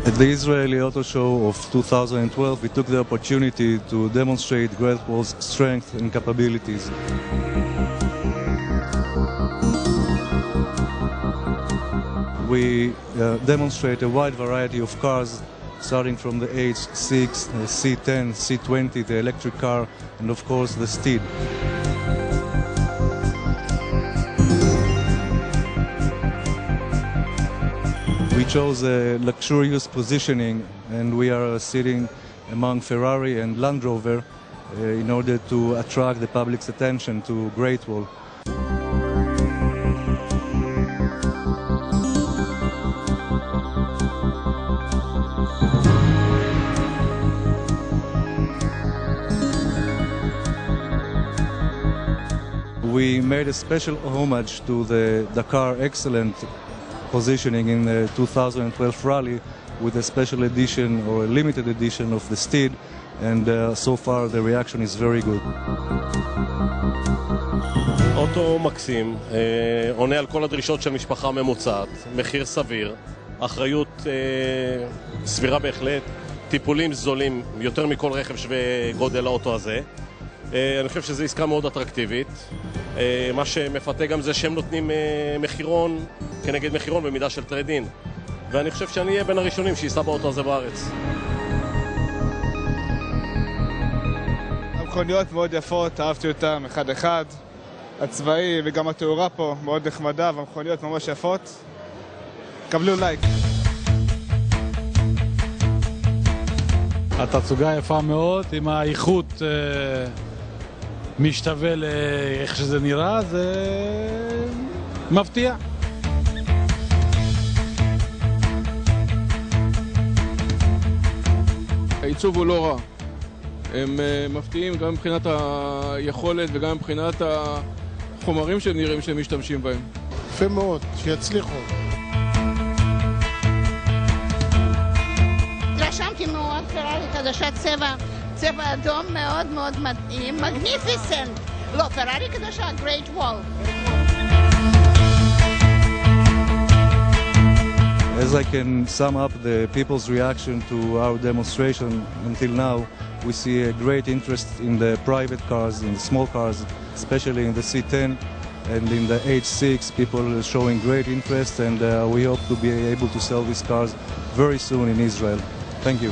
At the Israeli Auto Show of 2012, we took the opportunity to demonstrate Great Wall's strength and capabilities. We demonstrate a wide variety of cars, starting from the H6, the C10, C20, the electric car, and of course the Steed. We chose a luxurious positioning, and we are sitting among Ferrari and Land Rover in order to attract the public's attention to Great Wall. We made a special homage to the Dakar Excellent positioning in the 2012 rally with a special edition or a limited edition of the Steed, and so far the reaction is very good. אוטו מקסים, עונה על כל הדרישות של משפחה ממוצעת, מחיר סביר, אחריות סבירה בהחלט, טיפולים זולים יותר מכל רכב שווה גודל האוטו הזה. אני חושב שזו עסקה מאוד אטרקטיבית. מה שמפתה גם זה שהם נותנים מחירון כנגד מחירון במידה של טרייד-אין. ואני חושב שאני אהיה בין הראשונים שייסע באוטו הזה בארץ. המכוניות מאוד יפות, אהבתי אותן אחד-אחד. הצבאי וגם התאורה פה מאוד נחמדה, והמכוניות ממש יפות. קבלו לייק. התצוגה יפה מאוד, עם האיכות משתווה לאיך שזה נראה, זה מפתיע. העיצוב הוא לא רע. הם מפתיעים גם מבחינת היכולת וגם מבחינת החומרים שנראים שהם משתמשים בהם. יפה מאוד, שיצליחו. התרשמתי מאוד, פרארי חדשה צבע אדום מאוד מאוד מדהים, מגניפיסנט. לא, פרארי חדשה, Great Wall. As I can sum up the people's reaction to our demonstration until now, we see a great interest in the private cars, in the small cars, especially in the C10 and in the H6. People are showing great interest, and we hope to be able to sell these cars very soon in Israel. Thank you.